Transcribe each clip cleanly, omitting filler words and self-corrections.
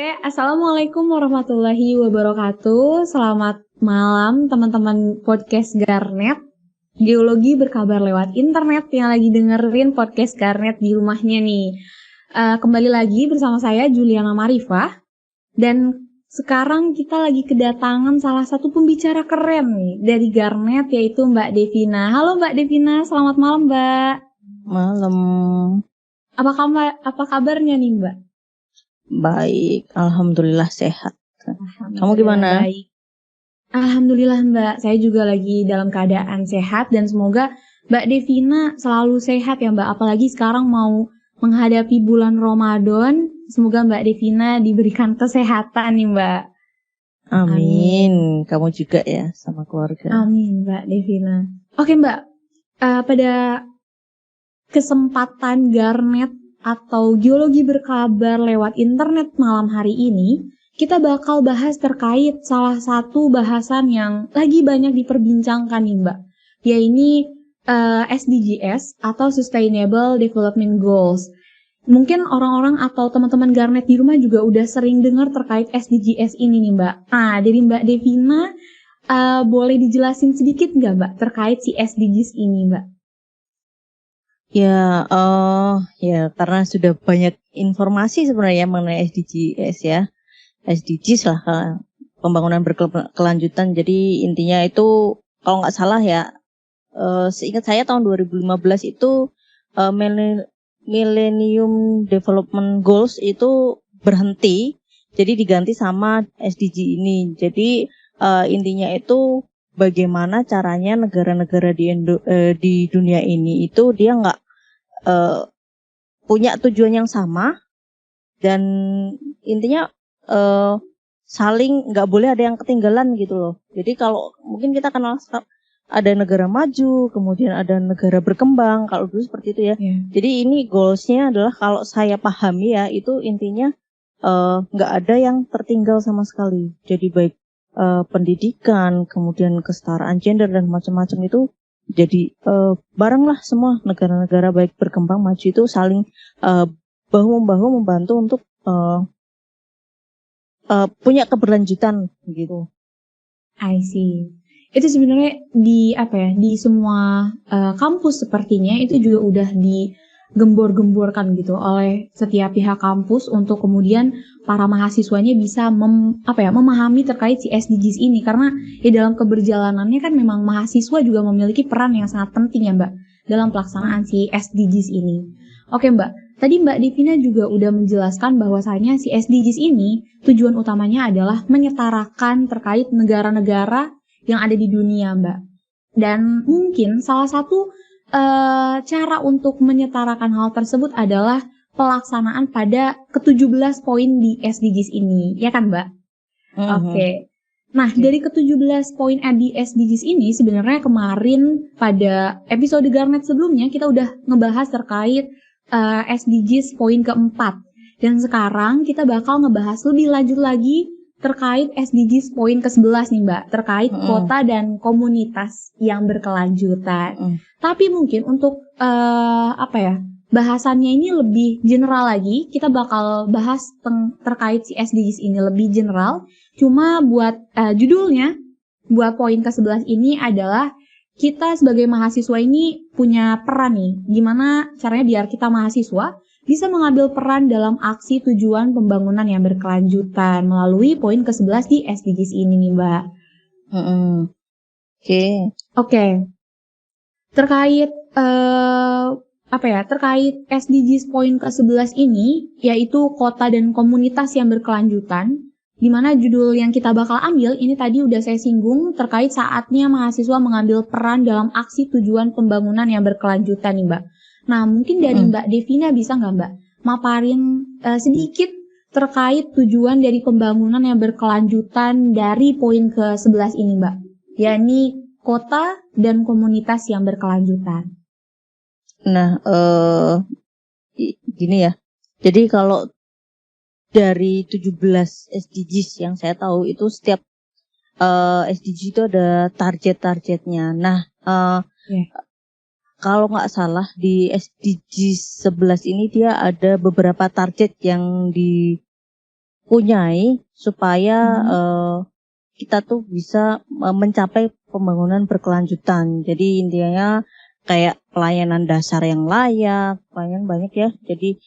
Assalamualaikum warahmatullahi wabarakatuh. Selamat malam teman-teman podcast Garnet. Geologi berkabar lewat internet yang lagi dengerin podcast Garnet di rumahnya nih. Kembali lagi bersama saya Juliana Marifah. Dan sekarang kita lagi kedatangan salah satu pembicara keren nih dari Garnet, yaitu Mbak Devina. Halo Mbak Devina, selamat malam Mbak. Malam. Apa kabarnya nih Mbak? Baik, alhamdulillah sehat. Kamu gimana? Baik. Alhamdulillah Mbak, saya juga lagi dalam keadaan sehat dan semoga Mbak Devina selalu sehat ya Mbak. Apalagi sekarang mau menghadapi bulan Ramadan, semoga Mbak Devina diberikan kesehatan nih Mbak. Amin. Kamu juga ya sama keluarga. Amin Mbak Devina. Oke Mbak, pada kesempatan Garnet atau geologi berkabar lewat internet malam hari ini, kita bakal bahas terkait salah satu bahasan yang lagi banyak diperbincangkan nih Mbak, yaitu SDGs atau Sustainable Development Goals. Mungkin orang-orang atau teman-teman Garnet di rumah juga udah sering dengar terkait SDGs ini nih Mbak. Nah, dari Mbak Devina, boleh dijelasin sedikit nggak Mbak terkait si SDGs ini Mbak? Ya, karena sudah banyak informasi sebenarnya mengenai SDGs ya. SDGs lah, pembangunan berkelanjutan. Jadi intinya itu kalau nggak salah ya, seingat saya tahun 2015 itu Millennium Development Goals itu berhenti, jadi diganti sama SDG ini. Jadi intinya itu bagaimana caranya negara-negara di dunia ini itu dia nggak punya tujuan yang sama, dan intinya saling nggak boleh ada yang ketinggalan gitu loh. Jadi kalau mungkin kita kenal ada negara maju, kemudian ada negara berkembang, kalau dulu seperti itu ya. Yeah. Jadi ini goalsnya adalah kalau saya pahami ya, itu intinya nggak ada yang tertinggal sama sekali. Jadi baik pendidikan, kemudian kesetaraan gender dan macam-macam itu jadi bareng lah semua negara-negara baik berkembang maju itu saling bahu-membahu membantu untuk punya keberlanjutan gitu. I see. Itu sebenarnya di semua kampus sepertinya itu juga udah digembor-gemborkan gitu oleh setiap pihak kampus untuk kemudian para mahasiswanya bisa memahami terkait si SDGs ini, karena dalam keberjalanannya kan memang mahasiswa juga memiliki peran yang sangat penting ya Mbak dalam pelaksanaan si SDGs ini. Oke Mbak, tadi Mbak Devina juga udah menjelaskan bahwasanya si SDGs ini tujuan utamanya adalah menyetarakan terkait negara-negara yang ada di dunia Mbak. Dan mungkin salah satu cara untuk menyetarakan hal tersebut adalah pelaksanaan pada ke-17 poin di SDGs ini, ya kan Mbak? Oke. Nah, dari ke-17 poin di SDGs ini sebenarnya kemarin pada episode Garnet sebelumnya kita udah ngebahas terkait SDGs poin keempat. Dan sekarang kita bakal ngebahas lebih lanjut lagi terkait SDGs poin ke-11 nih Mbak, terkait kota dan komunitas yang berkelanjutan. Tapi mungkin untuk bahasannya ini lebih general lagi, kita bakal bahas terkait si SDGs ini lebih general. Cuma buat judulnya, buat poin ke-11 ini adalah kita sebagai mahasiswa ini punya peran nih, gimana caranya biar kita mahasiswa bisa mengambil peran dalam aksi tujuan pembangunan yang berkelanjutan melalui poin ke-11 di SDGs ini nih Mbak. Oke. Terkait terkait SDGs poin ke-11 ini, yaitu kota dan komunitas yang berkelanjutan, di mana judul yang kita bakal ambil ini tadi udah saya singgung terkait saatnya mahasiswa mengambil peran dalam aksi tujuan pembangunan yang berkelanjutan nih Mbak. Nah, mungkin dari Mbak Devina bisa nggak Mbak maparin sedikit terkait tujuan dari pembangunan yang berkelanjutan dari poin ke-11 ini Mbak, yakni kota dan komunitas yang berkelanjutan. Nah, gini ya. Jadi kalau dari 17 SDGs yang saya tahu itu setiap SDG itu ada target-targetnya. Nah, kalau nggak salah di SDG 11 ini dia ada beberapa target yang punyai supaya Mhm. kita tuh bisa mencapai pembangunan berkelanjutan. Jadi intinya kayak pelayanan dasar yang layak, pelayanan banyak ya. Jadi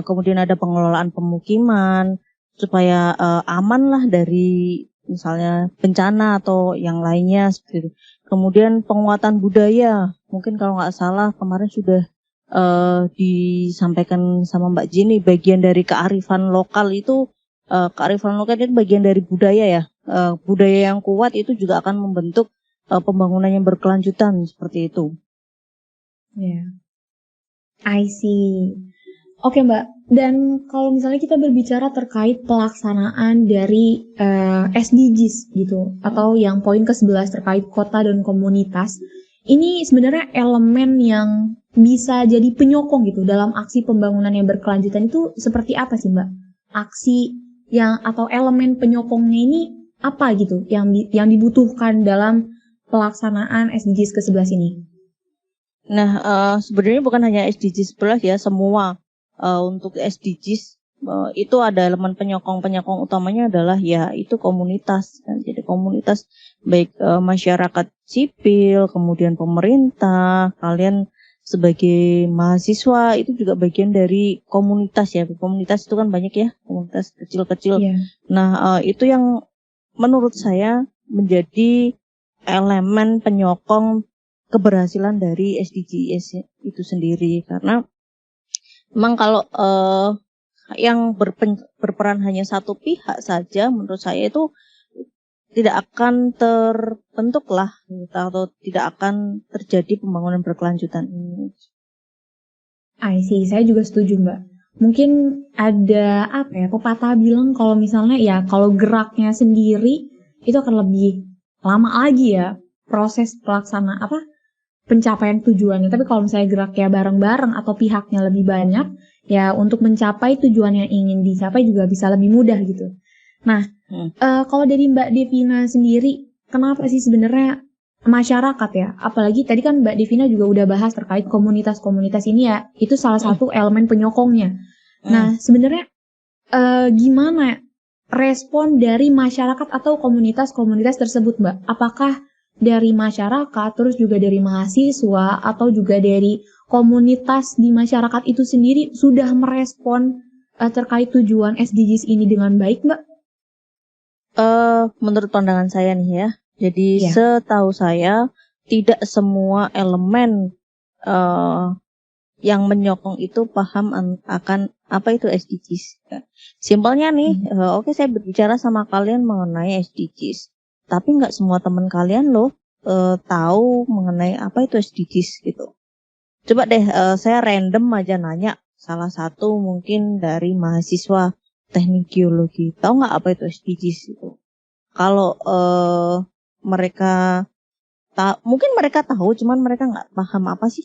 kemudian ada pengelolaan pemukiman supaya aman lah dari misalnya bencana atau yang lainnya seperti itu. Kemudian penguatan budaya, mungkin kalau nggak salah kemarin sudah disampaikan sama Mbak Jenny, bagian dari kearifan lokal itu bagian dari budaya ya. Budaya yang kuat itu juga akan membentuk pembangunan yang berkelanjutan seperti itu. Ya, I see. Oke Mbak, dan kalau misalnya kita berbicara terkait pelaksanaan dari SDGs gitu, atau yang poin ke-11 terkait kota dan komunitas, ini sebenarnya elemen yang bisa jadi penyokong gitu dalam aksi pembangunan yang berkelanjutan itu seperti apa sih Mbak? Aksi yang atau elemen penyokongnya ini apa gitu yang dibutuhkan dalam pelaksanaan SDGs ke-11 ini? Nah, sebenarnya bukan hanya SDGs 11 ya, semua untuk SDGs itu ada elemen penyokong utamanya adalah ya itu komunitas kan. Jadi komunitas baik masyarakat sipil, kemudian pemerintah, kalian sebagai mahasiswa itu juga bagian dari komunitas ya. Komunitas itu kan banyak ya, komunitas kecil-kecil. Yeah. Nah, itu yang menurut saya menjadi elemen penyokong keberhasilan dari SDGs itu sendiri, karena memang kalau yang berperan hanya satu pihak saja, menurut saya itu tidak akan terbentuk lah atau tidak akan terjadi pembangunan berkelanjutan ini. I see, saya juga setuju Mbak. Mungkin ada apa ya, pepatah bilang kalau misalnya ya kalau geraknya sendiri itu akan lebih lama lagi ya proses pelaksana pencapaian tujuannya. Tapi kalau misalnya geraknya bareng-bareng atau pihaknya lebih banyak, ya untuk mencapai tujuan yang ingin dicapai juga bisa lebih mudah gitu. Nah, kalau dari Mbak Devina sendiri, kenapa sih sebenarnya masyarakat ya, apalagi tadi kan Mbak Devina juga udah bahas terkait komunitas-komunitas ini ya, itu salah satu elemen penyokongnya. Nah, sebenarnya gimana respon dari masyarakat atau komunitas-komunitas tersebut, Mbak? Apakah dari masyarakat, terus juga dari mahasiswa, atau juga dari komunitas di masyarakat itu sendiri sudah merespon terkait tujuan SDGs ini dengan baik, Mbak? Menurut pandangan saya nih ya, jadi Ya. setahu saya tidak semua elemen yang menyokong itu paham akan apa itu SDGs. Simpelnya nih, oke saya berbicara sama kalian mengenai SDGs, tapi nggak semua teman kalian loh tahu mengenai apa itu SDGs gitu. Coba deh saya random aja nanya salah satu mungkin dari mahasiswa teknik geologi, tahu nggak apa itu SDGs itu? Kalau mereka mungkin mereka tahu, cuman mereka nggak paham apa sih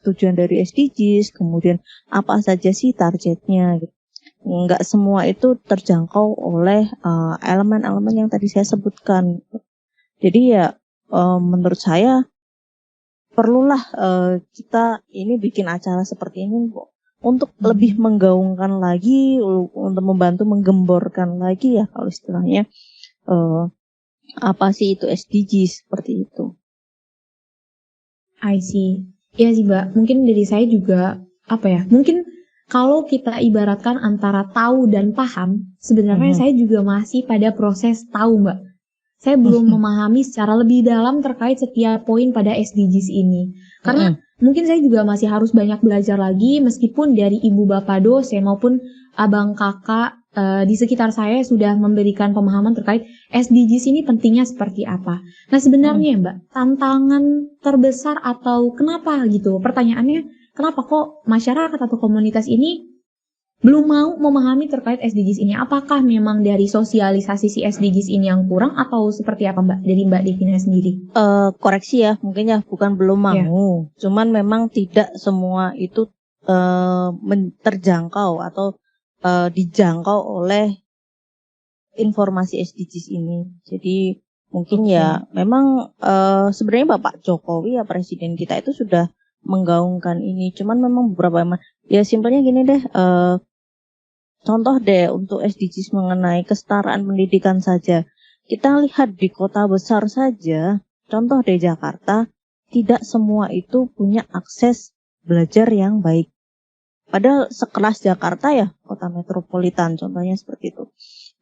tujuan dari SDGs, kemudian apa saja sih targetnya. Gitu. Nggak semua itu terjangkau oleh elemen-elemen yang tadi saya sebutkan. Jadi ya menurut saya perlulah kita ini bikin acara seperti ini untuk lebih menggaungkan lagi, untuk membantu menggemborkan lagi ya kalau istilahnya. Apa sih itu SDGs seperti itu. I see. Iya sih Mbak, mungkin dari saya juga mungkin kalau kita ibaratkan antara tahu dan paham, sebenarnya saya juga masih pada proses tahu Mbak. Saya belum memahami secara lebih dalam terkait setiap poin pada SDGs ini. Karena mungkin saya juga masih harus banyak belajar lagi meskipun dari ibu bapak dosen maupun abang kakak di sekitar saya sudah memberikan pemahaman terkait SDGs ini pentingnya seperti apa. Nah sebenarnya Mbak, tantangan terbesar atau kenapa gitu? Pertanyaannya, kenapa kok masyarakat atau komunitas ini belum mau memahami terkait SDGs ini? Apakah memang dari sosialisasi si SDGs ini yang kurang atau seperti apa Mbak? Dari Mbak Devina sendiri? Koreksi ya, mungkin ya bukan belum mau, cuman memang tidak semua itu terjangkau atau dijangkau oleh informasi SDGs ini. Jadi mungkin ya memang sebenarnya Bapak Jokowi ya presiden kita itu sudah menggaungkan ini. Cuman memang beberapa ya simpelnya gini deh, contoh deh untuk SDGs mengenai kesetaraan pendidikan saja. Kita lihat di kota besar saja, contoh deh Jakarta, tidak semua itu punya akses belajar yang baik. Padahal sekelas Jakarta ya, kota metropolitan, contohnya seperti itu.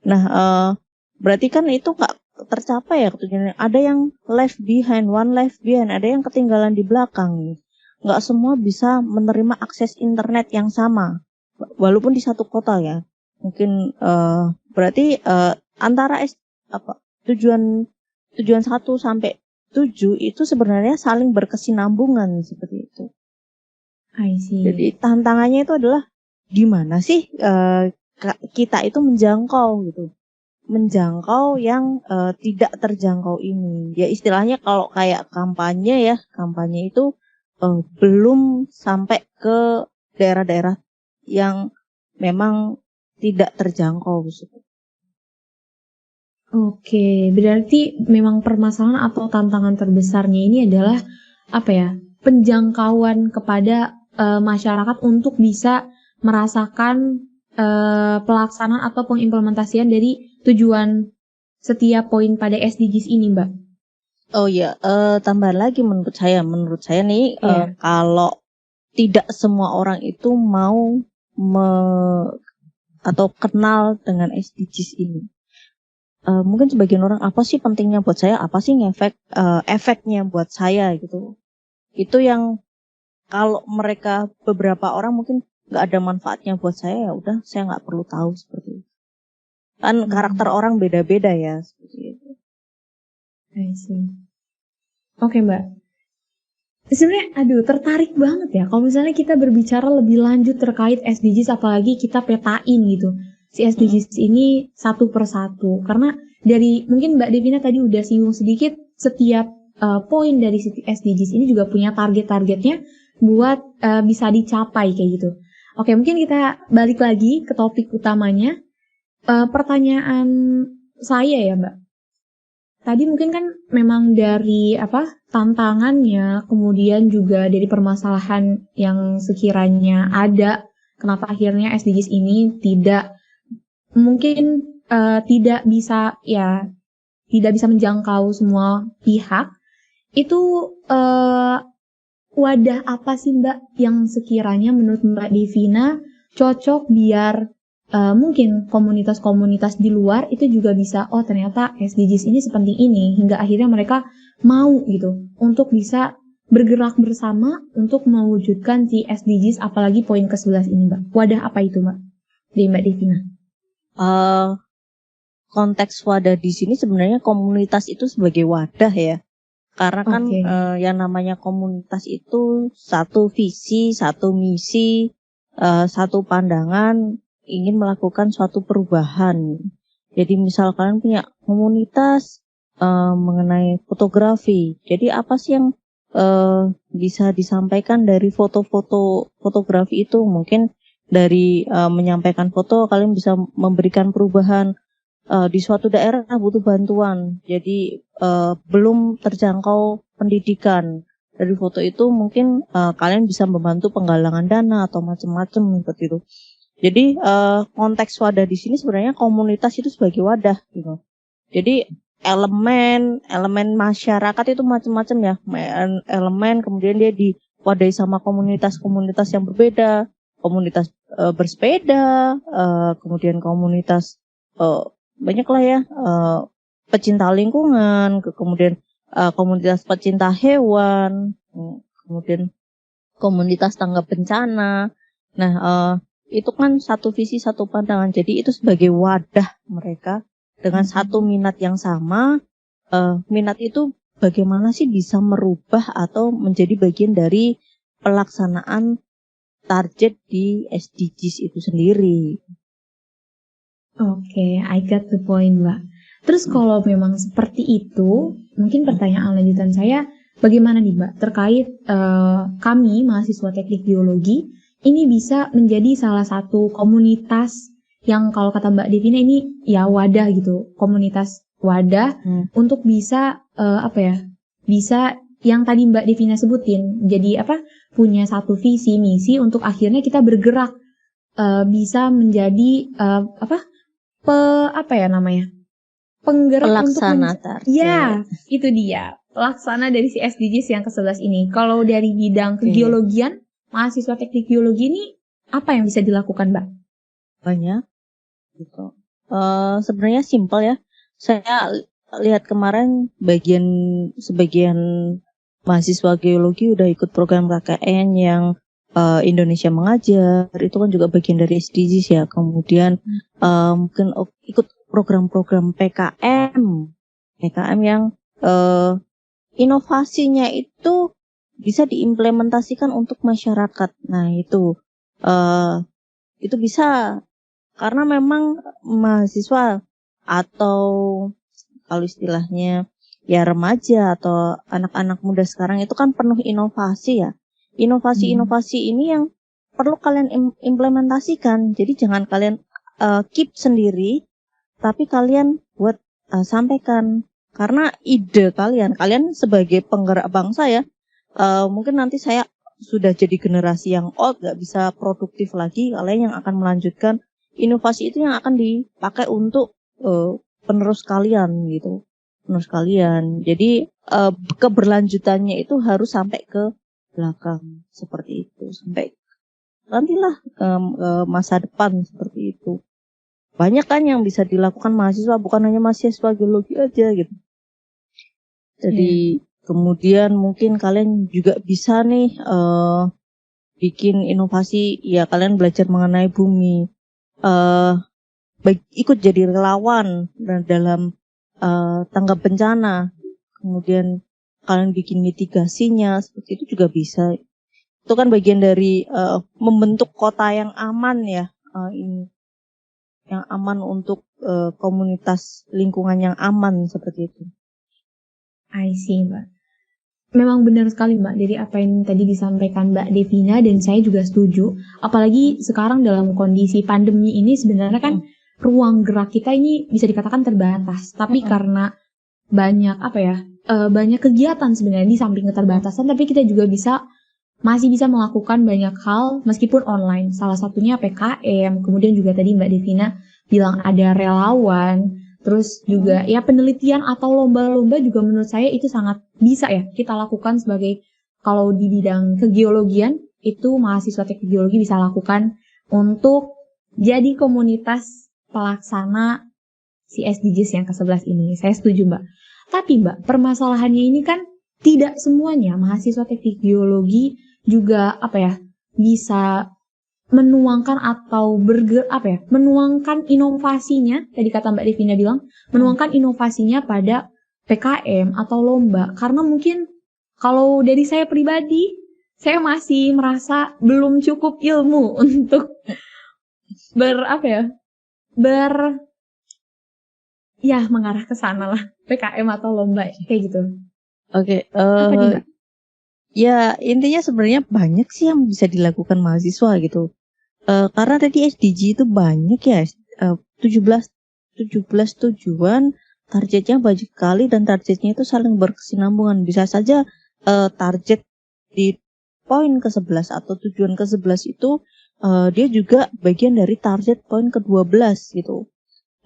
Nah, berarti kan itu nggak tercapai ya tujuannya. Ada yang left behind, one left behind, ada yang ketinggalan di belakang. Nggak semua bisa menerima akses internet yang sama, walaupun di satu kota ya. Mungkin berarti antara tujuan 1 sampai 7 itu sebenarnya saling berkesinambungan seperti itu. I see. Jadi tantangannya itu adalah gimana sih kita itu menjangkau yang tidak terjangkau ini. Ya istilahnya kalau kayak kampanye itu belum sampai ke daerah-daerah yang memang tidak terjangkau gitu. Oke, berarti memang permasalahan atau tantangan terbesarnya ini adalah penjangkauan kepada masyarakat untuk bisa merasakan pelaksanaan atau pengimplementasian dari tujuan setiap poin pada SDGs ini, Mbak. Oh ya, tambahan lagi menurut saya nih, kalau tidak semua orang itu mau atau kenal dengan SDGs ini. Mungkin sebagian orang, apa sih pentingnya buat saya, apa sih efeknya buat saya gitu. Itu yang kalau mereka beberapa orang mungkin nggak ada manfaatnya buat saya, ya udah saya nggak perlu tahu seperti itu. Kan karakter orang beda-beda ya seperti itu. I see. Oke, Mbak. Sebenarnya tertarik banget ya kalau misalnya kita berbicara lebih lanjut terkait SDGs, apalagi kita petain gitu si SDGs ini satu persatu. Karena dari mungkin Mbak Devina tadi udah singgung sedikit, setiap poin dari SDGs ini juga punya target-targetnya buat bisa dicapai kayak gitu. Oke, mungkin kita balik lagi ke topik utamanya. Pertanyaan saya ya, Mbak. Tadi mungkin kan memang dari tantangannya, kemudian juga dari permasalahan yang sekiranya ada, kenapa akhirnya SDGs ini tidak bisa menjangkau semua pihak. Itu wadah apa sih Mbak yang sekiranya menurut Mbak Devina cocok biar mungkin komunitas-komunitas di luar itu juga bisa, oh ternyata SDGs ini sepenting ini, hingga akhirnya mereka mau gitu untuk bisa bergerak bersama untuk mewujudkan si SDGs, apalagi poin ke-11 ini Mbak. Wadah apa itu Mbak? Dari Mbak Devina. Konteks wadah di sini sebenarnya komunitas itu sebagai wadah ya. Karena kan yang namanya komunitas itu satu visi, satu misi, satu pandangan, ingin melakukan suatu perubahan. Jadi misal kalian punya komunitas mengenai fotografi. Jadi apa sih yang bisa disampaikan dari foto-foto fotografi itu? Mungkin dari menyampaikan foto kalian bisa memberikan perubahan. Di suatu daerah butuh bantuan, jadi belum terjangkau pendidikan. Dari foto itu mungkin kalian bisa membantu penggalangan dana atau macam-macam seperti itu. Jadi konteks wadah di sini sebenarnya komunitas itu sebagai wadah gitu. Jadi elemen masyarakat itu macam-macam ya. Elemen kemudian dia diwadahi sama komunitas-komunitas yang berbeda, komunitas bersepeda, kemudian komunitas banyak lah ya, pecinta lingkungan, kemudian komunitas pecinta hewan, kemudian komunitas tanggap bencana. Nah, itu kan satu visi, satu pandangan. Jadi itu sebagai wadah mereka dengan satu minat yang sama. Minat itu bagaimana sih bisa merubah atau menjadi bagian dari pelaksanaan target di SDGs itu sendiri. Oke, I got the point, Mbak. Terus kalau memang seperti itu, mungkin pertanyaan lanjutan saya, bagaimana nih Mbak, terkait kami, mahasiswa teknik biologi, ini bisa menjadi salah satu komunitas yang kalau kata Mbak Devina ini ya wadah gitu, komunitas wadah untuk bisa bisa yang tadi Mbak Devina sebutin, jadi punya satu visi misi untuk akhirnya kita bergerak bisa menjadi penggerak untuk Pelaksana target. ya, itu dia. Pelaksana dari si SDGs yang ke-11 ini. Kalau dari bidang kegeologian, mahasiswa teknik geologi ini apa yang bisa dilakukan, Mbak? Banyak gitu. Sebenarnya simpel ya. Saya lihat kemarin sebagian mahasiswa geologi udah ikut program KKN yang Indonesia Mengajar, itu kan juga bagian dari SDGs ya. Kemudian mungkin ikut program-program PKM yang inovasinya itu bisa diimplementasikan untuk masyarakat. Nah itu bisa karena memang mahasiswa atau kalau istilahnya ya remaja atau anak-anak muda sekarang itu kan penuh inovasi ya. Inovasi-inovasi ini yang perlu kalian implementasikan. Jadi jangan kalian keep sendiri, tapi kalian buat sampaikan. Karena ide kalian sebagai penggerak bangsa ya, mungkin nanti saya sudah jadi generasi yang old, gak bisa produktif lagi. Kalian yang akan melanjutkan inovasi itu yang akan dipakai untuk penerus kalian gitu. Penerus kalian. Jadi keberlanjutannya itu harus sampai ke belakang seperti itu, sampai nantilah masa depan seperti itu. Banyak kan yang bisa dilakukan mahasiswa, bukan hanya mahasiswa geologi aja gitu. Jadi kemudian mungkin kalian juga bisa nih bikin inovasi, ya kalian belajar mengenai bumi, ikut jadi relawan dalam tanggap bencana, kemudian kalian bikin mitigasinya, seperti itu juga bisa. Itu kan bagian dari membentuk kota yang aman ya, ini yang aman untuk komunitas lingkungan yang aman seperti itu. I see, Mbak. Memang benar sekali, Mbak, dari apa yang tadi disampaikan Mbak Devina, dan saya juga setuju. Apalagi sekarang dalam kondisi pandemi ini sebenarnya kan ruang gerak kita ini bisa dikatakan terbatas. Tapi karena banyak banyak kegiatan sebenarnya di samping keterbatasan, tapi kita juga masih bisa melakukan banyak hal meskipun online. Salah satunya PKM, kemudian juga tadi Mbak Devina bilang ada relawan. Terus juga ya penelitian atau lomba-lomba juga menurut saya itu sangat bisa ya kita lakukan sebagai, kalau di bidang kegeologian itu mahasiswa teknik geologi bisa lakukan untuk jadi komunitas pelaksana si SDGs yang ke-11 ini. Saya setuju, Mbak. Tapi Mbak, permasalahannya ini kan tidak semuanya mahasiswa teknik geologi juga bisa menuangkan atau menuangkan inovasinya, tadi kata Mbak Devina bilang, menuangkan inovasinya pada PKM atau lomba. Karena mungkin kalau dari saya pribadi, saya masih merasa belum cukup ilmu untuk mengarah ke sana lah, PKM atau lomba kayak gitu. Oke, Apa nih, Mbak? ya intinya sebenarnya banyak sih yang bisa dilakukan mahasiswa gitu. Karena tadi SDG itu banyak ya, 17 tujuan, targetnya banyak sekali dan targetnya itu saling berkesinambungan. Bisa saja target di poin ke-11 atau tujuan ke-11 itu dia juga bagian dari target poin ke-12 gitu.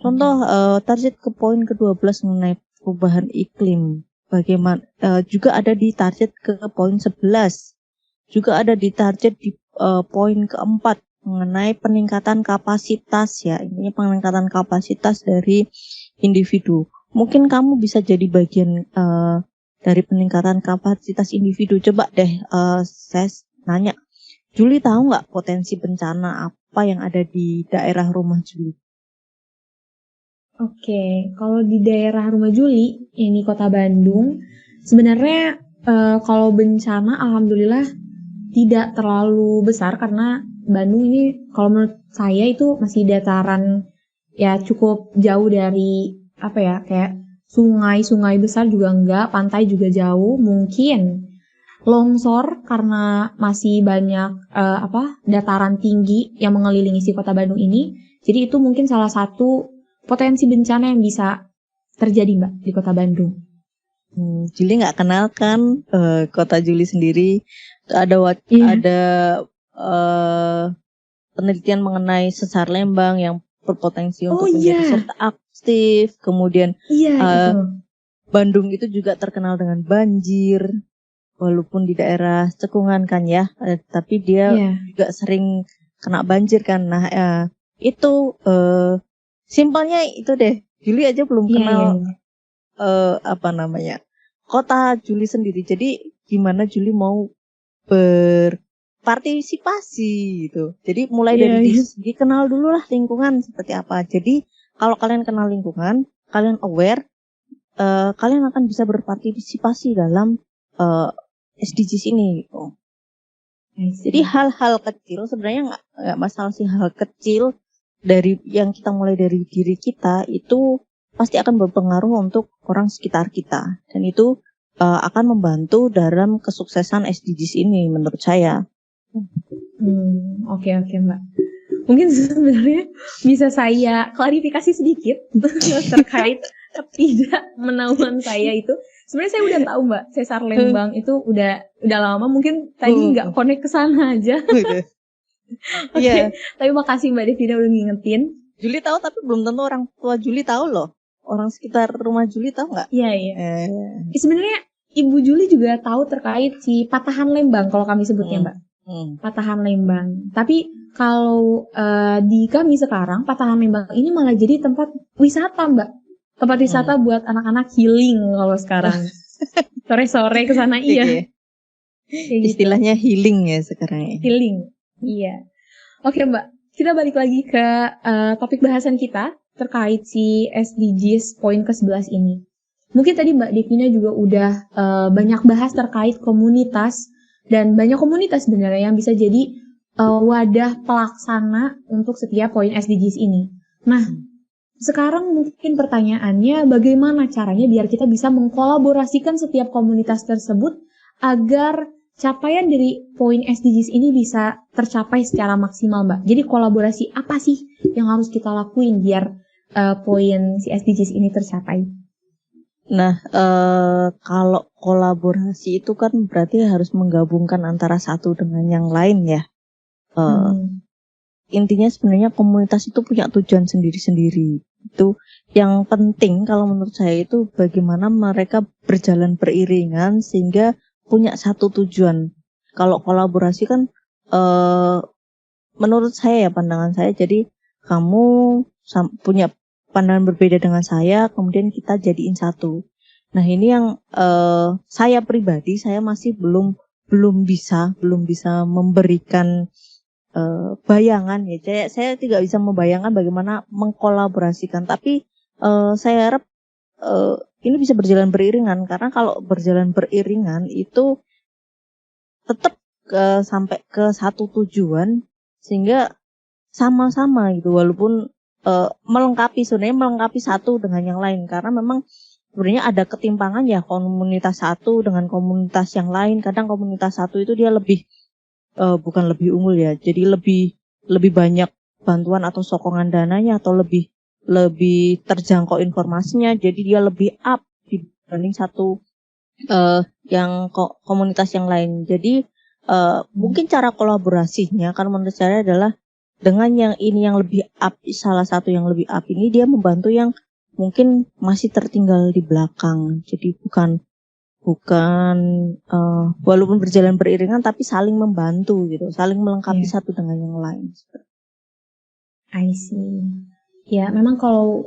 Contoh target ke poin ke-12 mengenai perubahan iklim. Bagaimana juga ada di target ke poin 11. Juga ada di target di poin ke-4 mengenai peningkatan kapasitas ya. Ini peningkatan kapasitas dari individu. Mungkin kamu bisa jadi bagian dari peningkatan kapasitas individu. Coba deh saya nanya, Juli tahu nggak potensi bencana apa yang ada di daerah rumah Juli? Oke, kalau di daerah rumah Juli, ini Kota Bandung, sebenarnya kalau bencana alhamdulillah tidak terlalu besar, karena Bandung ini kalau menurut saya itu masih dataran ya cukup jauh dari kayak sungai besar juga enggak, pantai juga jauh. Mungkin longsor karena masih banyak dataran tinggi yang mengelilingi si Kota Bandung ini. Jadi itu mungkin salah satu potensi bencana yang bisa terjadi, Mbak, di Kota Bandung. Juli nggak kenal kan kota Juli sendiri. Ada penelitian mengenai sesar Lembang yang berpotensi Oh untuk menjadi iya, serta aktif. Kemudian iya itu. Bandung itu juga terkenal dengan banjir, walaupun di daerah cekungan kan ya, tapi dia Iya, juga sering kena banjir kan. Nah, itu simpelnya itu deh. Juli aja belum iya, iya, kenal iya. apa namanya kota Juli sendiri. Jadi gimana Juli mau berpartisipasi gitu. Jadi mulai Iya, dari diri iya. sendiri, kenal dulu lah lingkungan seperti apa. Jadi kalau kalian kenal lingkungan, kalian aware, kalian akan bisa berpartisipasi dalam eh, SDGs ini gitu. I Jadi see. hal-hal kecil sebenarnya nggak masalah sih, hal kecil dari yang kita mulai dari diri kita itu pasti akan berpengaruh untuk orang sekitar kita, dan itu akan membantu dalam kesuksesan SDGs ini menurut saya. Oke, oke, Mbak. Mungkin sebenarnya bisa saya klarifikasi sedikit terkait ketidakmenahuan saya itu. Sebenarnya saya udah tahu, Mbak, Sesar Lembang itu udah lama. Mungkin tadi nggak connect ke sana aja. Oke, Iya, tapi makasih Mbak Devina udah ngingetin. Juli tahu tapi belum tentu orang tua Juli tahu loh. Orang sekitar rumah Juli tahu nggak? Iya, iya. Sebenarnya Ibu Juli juga tahu terkait si Patahan Lembang kalau kami sebutnya, Mbak. Patahan Lembang. Tapi kalau di kami sekarang Patahan Lembang ini malah jadi tempat wisata, Mbak. Tempat wisata buat anak-anak healing kalau sekarang. Sore-sore ke sana iya. Kayak gitu. Istilahnya healing ya sekarang ya. Healing. Iya. Oke, Mbak. Kita balik lagi ke topik bahasan kita terkait si SDGs poin ke-11 ini. Mungkin tadi Mbak Devina juga udah banyak bahas terkait komunitas, dan banyak komunitas sebenarnya yang bisa jadi wadah pelaksana untuk setiap poin SDGs ini. Nah, sekarang mungkin pertanyaannya bagaimana caranya biar kita bisa mengkolaborasikan setiap komunitas tersebut agar capaian dari poin SDGs ini bisa tercapai secara maksimal, Mbak. Jadi kolaborasi apa sih yang harus kita lakuin biar poin si SDGs ini tercapai? Nah, kalau kolaborasi itu kan berarti harus menggabungkan antara satu dengan yang lain ya. Intinya sebenarnya komunitas itu punya tujuan sendiri-sendiri. Itu yang penting kalau menurut saya itu bagaimana mereka berjalan beriringan sehingga punya satu tujuan. Kalau kolaborasi kan menurut saya ya, pandangan saya, jadi kamu punya pandangan berbeda dengan saya, kemudian kita jadiin satu. Nah, ini yang saya pribadi saya masih belum bisa memberikan bayangan ya. Saya tidak bisa membayangkan bagaimana mengkolaborasikan, tapi saya harap ini bisa berjalan beriringan, karena kalau berjalan beriringan itu tetap sampai ke satu tujuan sehingga sama-sama gitu, walaupun sebenarnya melengkapi satu dengan yang lain, karena memang sebenarnya ada ketimpangan ya komunitas satu dengan komunitas yang lain. Kadang komunitas satu itu dia lebih bukan lebih unggul ya, jadi lebih banyak bantuan atau sokongan dananya, atau lebih terjangkau informasinya, jadi dia lebih up dibanding satu yang komunitas yang lain. Jadi mungkin cara kolaborasinya kan menurut saya adalah dengan yang ini yang lebih up, salah satu yang lebih up ini dia membantu yang mungkin masih tertinggal di belakang. Jadi bukan walaupun berjalan beriringan tapi saling membantu gitu, saling melengkapi satu dengan yang lain. I see. Ya, memang kalau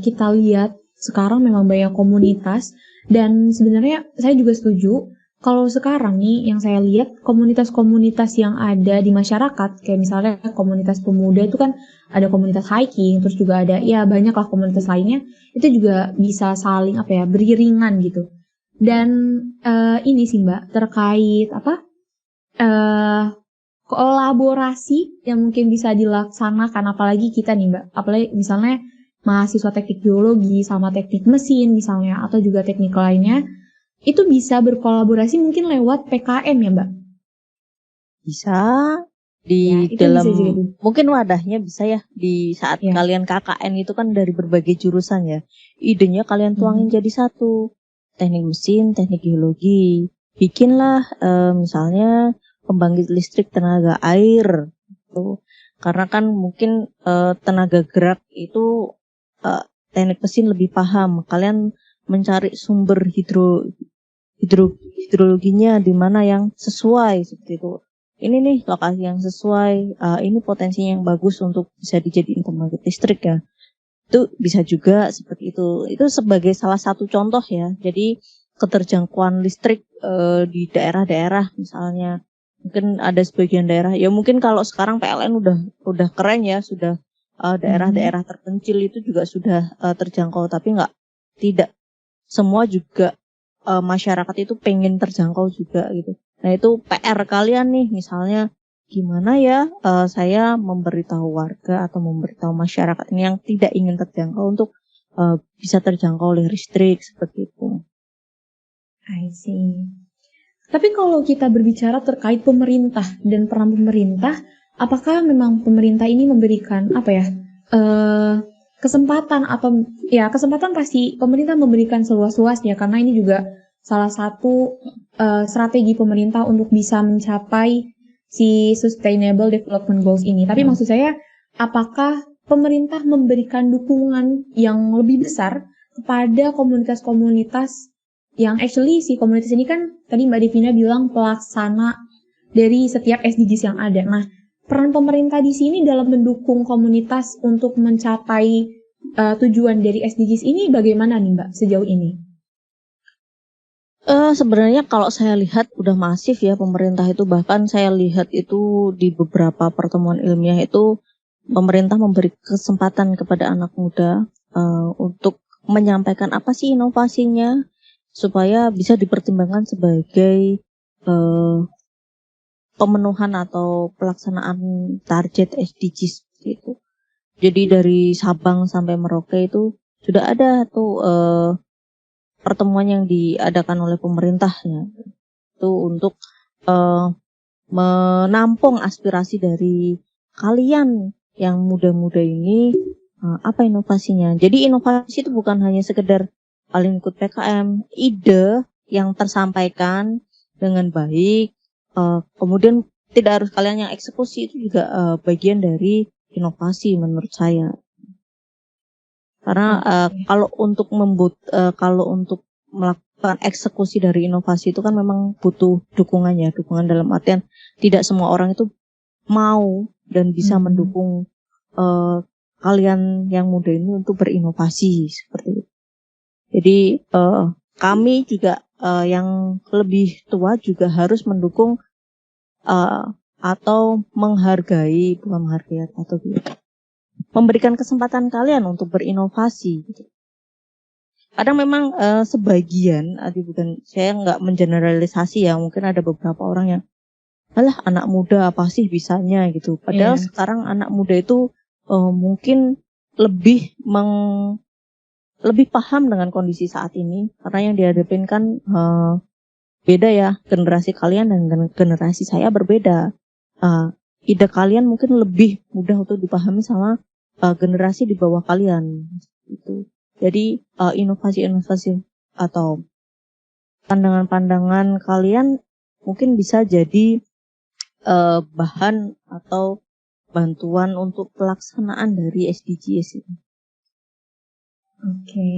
kita lihat sekarang memang banyak komunitas, dan sebenarnya saya juga setuju kalau sekarang nih yang saya lihat komunitas-komunitas yang ada di masyarakat, kayak misalnya komunitas pemuda itu kan ada komunitas hiking, terus juga ada ya banyaklah komunitas lainnya, itu juga bisa saling beriringan gitu. Dan ini sih Mbak terkait kolaborasi yang mungkin bisa dilaksanakan, apalagi kita nih Mbak, apalagi misalnya mahasiswa teknik geologi sama teknik mesin misalnya, atau juga teknik lainnya, itu bisa berkolaborasi mungkin lewat PKM ya Mbak? Bisa di ya, dalam bisa juga. Mungkin wadahnya bisa ya di saat kalian KKN itu kan dari berbagai jurusan ya, idenya kalian tuangin jadi satu, teknik mesin, teknik geologi, bikinlah misalnya pembangkit listrik tenaga air tuh. Karena kan mungkin tenaga gerak itu teknik mesin lebih paham. Kalian mencari sumber hidrologinya di mana yang sesuai seperti itu. Ini nih lokasi yang sesuai, ini potensinya yang bagus untuk bisa dijadiin pembangkit listrik ya. Itu bisa juga seperti itu. Itu sebagai salah satu contoh ya. Jadi keterjangkauan listrik di daerah-daerah misalnya. Mungkin ada sebagian daerah, ya mungkin kalau sekarang PLN udah keren ya, sudah daerah-daerah terpencil itu juga sudah terjangkau, tapi tidak semua juga masyarakat itu pengen terjangkau juga gitu. Nah itu PR kalian nih, misalnya gimana ya saya memberitahu warga atau memberitahu masyarakat ini yang tidak ingin terjangkau untuk bisa terjangkau oleh listrik seperti itu. I see. Tapi kalau kita berbicara terkait pemerintah dan peran pemerintah, apakah memang pemerintah ini memberikan kesempatan atau ya kesempatan pasti pemerintah memberikan seluas-luasnya karena ini juga salah satu strategi pemerintah untuk bisa mencapai si Sustainable Development Goals ini. Tapi maksud saya, apakah pemerintah memberikan dukungan yang lebih besar kepada komunitas-komunitas yang actually si komunitas ini kan tadi Mbak Devina bilang pelaksana dari setiap SDGs yang ada. Nah, peran pemerintah di sini dalam mendukung komunitas untuk mencapai tujuan dari SDGs ini bagaimana nih Mbak sejauh ini? Sebenarnya kalau saya lihat udah masif ya pemerintah itu, bahkan saya lihat itu di beberapa pertemuan ilmiah itu pemerintah memberi kesempatan kepada anak muda untuk menyampaikan apa sih inovasinya supaya bisa dipertimbangkan sebagai pemenuhan atau pelaksanaan target SDGs gitu. Jadi dari Sabang sampai Merauke itu sudah ada tuh pertemuan yang diadakan oleh pemerintahnya itu untuk menampung aspirasi dari kalian yang muda-muda ini, apa inovasinya. Jadi inovasi itu bukan hanya sekedar kalian ikut PKM, ide yang tersampaikan dengan baik, kemudian tidak harus kalian yang eksekusi, itu juga bagian dari inovasi menurut saya. Karena kalau untuk melakukan eksekusi dari inovasi itu kan memang butuh dukungan dalam artian tidak semua orang itu mau dan bisa mendukung kalian yang muda ini untuk berinovasi seperti itu. Jadi kami juga yang lebih tua juga harus mendukung atau memberikan kesempatan kalian untuk berinovasi. Kadang memang sebagian, saya nggak mengeneralisasi ya, mungkin ada beberapa orang yang, alah anak muda apa sih bisanya gitu. Padahal sekarang anak muda itu mungkin lebih paham dengan kondisi saat ini, karena yang dihadapin kan beda ya, generasi kalian dan generasi saya berbeda. Ide kalian mungkin lebih mudah untuk dipahami sama generasi di bawah kalian gitu. Jadi inovasi-inovasi atau pandangan-pandangan kalian mungkin bisa jadi bahan atau bantuan untuk pelaksanaan dari SDGs ini. Oke.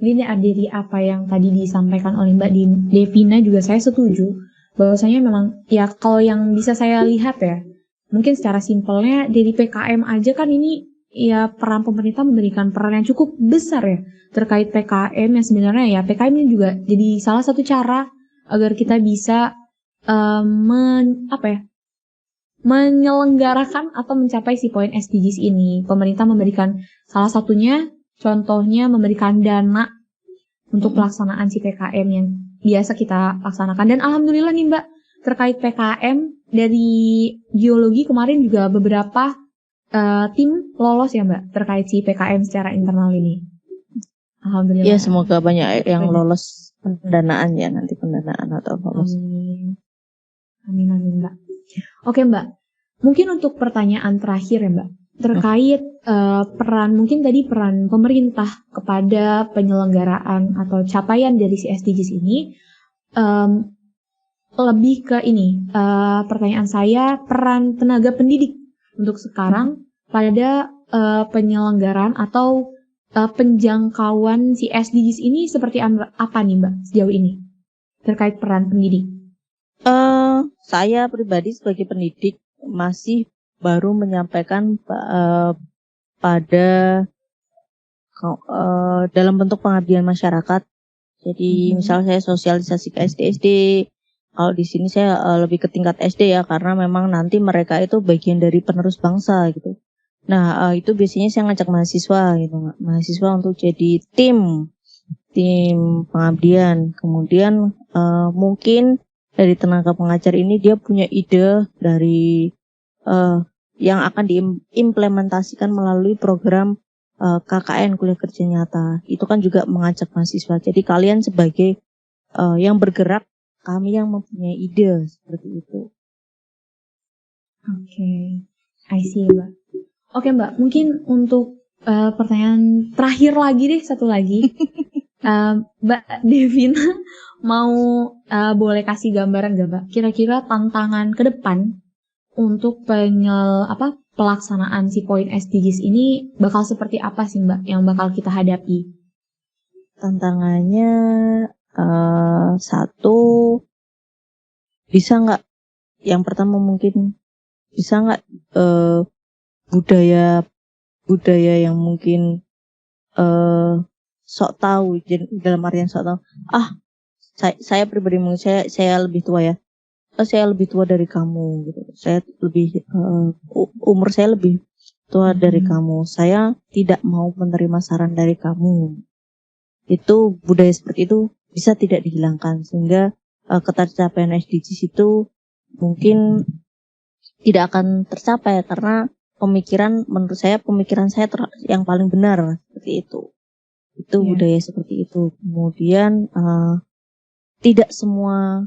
Ini dari apa yang tadi disampaikan oleh Mbak Devina juga saya setuju. Bahwasanya memang ya kalau yang bisa saya lihat ya, mungkin secara simpelnya dari PKM aja kan ini ya peran pemerintah memberikan peran yang cukup besar ya terkait PKM yang sebenarnya ya PKM ini juga jadi salah satu cara agar kita bisa menyelenggarakan atau mencapai si poin SDGs ini. Pemerintah memberikan salah satunya, contohnya memberikan dana untuk pelaksanaan si PKM yang biasa kita laksanakan. Dan alhamdulillah nih Mbak, terkait PKM dari geologi kemarin juga beberapa tim lolos ya Mbak terkait si PKM secara internal ini. Alhamdulillah. Ya semoga banyak yang lolos pendanaan ya, nanti pendanaan atau lolos. Amin Mbak. Oke Mbak, mungkin untuk pertanyaan terakhir ya Mbak, terkait peran pemerintah kepada penyelenggaraan atau capaian dari si SDGs ini, lebih ke ini, pertanyaan saya peran tenaga pendidik untuk sekarang pada penyelenggaraan atau penjangkauan si SDGs ini seperti apa nih Mbak sejauh ini terkait peran pendidik? Saya pribadi sebagai pendidik masih baru menyampaikan pada dalam bentuk pengabdian masyarakat. Jadi misalnya saya sosialisasi ke SD. Kalau di sini saya lebih ke tingkat SD ya, karena memang nanti mereka itu bagian dari penerus bangsa gitu. Nah itu biasanya saya ngajak mahasiswa gitu, mahasiswa untuk jadi tim pengabdian. Kemudian mungkin dari tenaga pengajar ini dia punya ide dari yang akan diimplementasikan melalui program KKN, kuliah kerja nyata. Itu kan juga mengajak mahasiswa. Jadi kalian sebagai yang bergerak, kami yang mempunyai ide seperti itu. Oke, I see Mbak. Oke Mbak, mungkin untuk pertanyaan terakhir lagi deh, satu lagi. Mbak Devina mau boleh kasih gambaran gak Mbak? Kira-kira tantangan ke depan untuk pelaksanaan si poin SDGs ini bakal seperti apa sih Mbak yang bakal kita hadapi? Tantangannya satu, bisa nggak? Yang pertama mungkin bisa nggak budaya yang mungkin sok tahu, dalam artian sok tahu. Saya pribadi mungkin saya lebih tua ya. Saya lebih tua dari kamu gitu. Saya lebih umur saya lebih tua dari kamu. Saya tidak mau menerima saran dari kamu. Itu budaya seperti itu bisa tidak dihilangkan, sehingga ketercapaian SDGs itu mungkin tidak akan tercapai, karena menurut saya pemikiran saya yang paling benar seperti itu. Itu budaya seperti itu. Kemudian tidak semua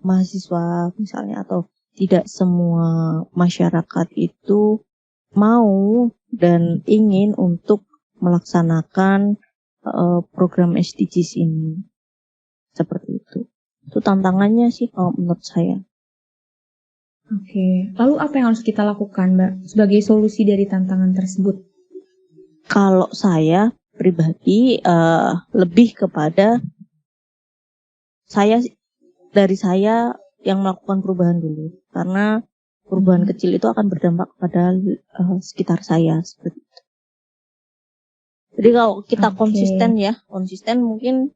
mahasiswa misalnya atau tidak semua masyarakat itu mau dan ingin untuk melaksanakan program SDGs ini. Seperti itu. Itu tantangannya sih kalau menurut saya. Oke, lalu apa yang harus kita lakukan Mbak sebagai solusi dari tantangan tersebut? Kalau saya pribadi lebih kepada saya yang melakukan perubahan dulu, karena perubahan kecil itu akan berdampak pada sekitar saya seperti itu. Jadi kalau kita konsisten mungkin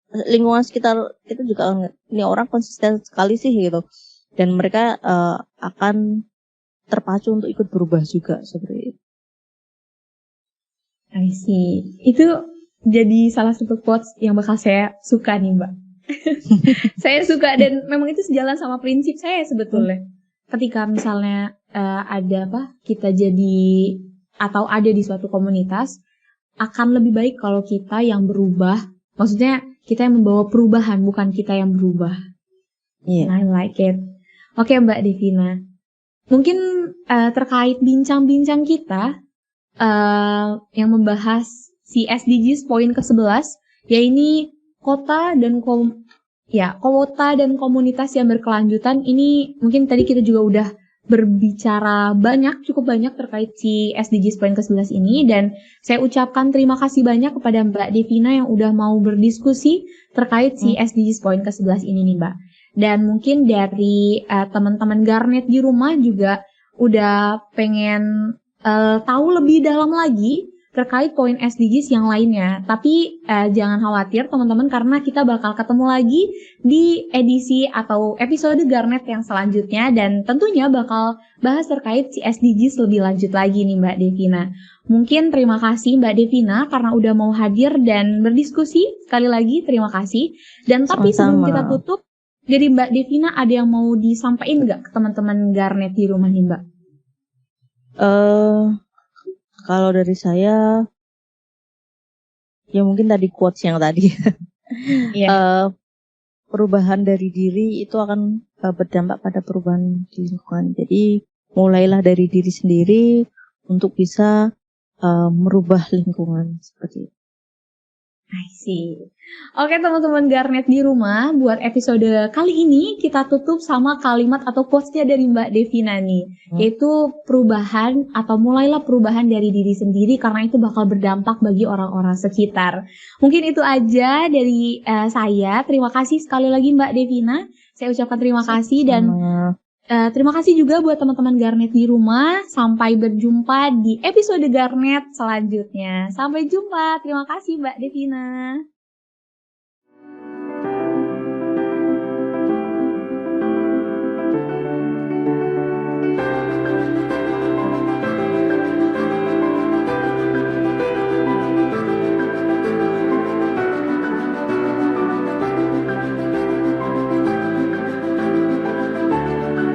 lingkungan sekitar itu juga ini orang konsisten sekali sih gitu, dan mereka akan terpacu untuk ikut berubah juga seperti itu. I see. Itu jadi salah satu quotes yang bakal saya suka nih Mbak. Saya suka dan memang itu sejalan sama prinsip saya sebetulnya. Ketika misalnya kita jadi atau ada di suatu komunitas, akan lebih baik kalau kita yang berubah. Maksudnya kita yang membawa perubahan, bukan kita yang berubah. I like it. Oke Mbak Devina, mungkin terkait bincang-bincang kita yang membahas si SDGs poin ke-11, yaitu kota dan komunitas yang berkelanjutan. Ini mungkin tadi kita juga udah berbicara cukup banyak terkait si SDGs poin ke-11 ini, dan saya ucapkan terima kasih banyak kepada Mbak Devina yang udah mau berdiskusi terkait si SDGs poin ke-11 ini nih Mbak. Dan mungkin dari teman-teman Garnet di rumah juga udah pengen tahu lebih dalam lagi terkait poin SDGs yang lainnya. Tapi jangan khawatir teman-teman, karena kita bakal ketemu lagi di edisi atau episode Garnet yang selanjutnya, dan tentunya bakal bahas terkait si SDGs lebih lanjut lagi nih Mbak Devina. Mungkin terima kasih Mbak Devina karena udah mau hadir dan berdiskusi. Sekali lagi terima kasih. Dan tapi sebelum kita tutup, dari Mbak Devina ada yang mau disampaikan nggak ke teman-teman Garnet di rumah nih Mbak? Kalau dari saya, ya mungkin tadi quotes yang tadi. Perubahan dari diri itu akan berdampak pada perubahan di lingkungan. Jadi mulailah dari diri sendiri untuk bisa merubah lingkungan seperti itu. I see. Oke teman-teman Garnet di rumah, buat episode kali ini kita tutup sama kalimat atau quotes-nya dari Mbak Devina nih. Yaitu perubahan atau mulailah perubahan dari diri sendiri karena itu bakal berdampak bagi orang-orang sekitar. Mungkin itu aja dari saya. Terima kasih sekali lagi Mbak Devina. Saya ucapkan terima kasih dan terima kasih juga buat teman-teman Garnet di rumah. Sampai berjumpa di episode Garnet selanjutnya. Sampai jumpa. Terima kasih Mbak Devina.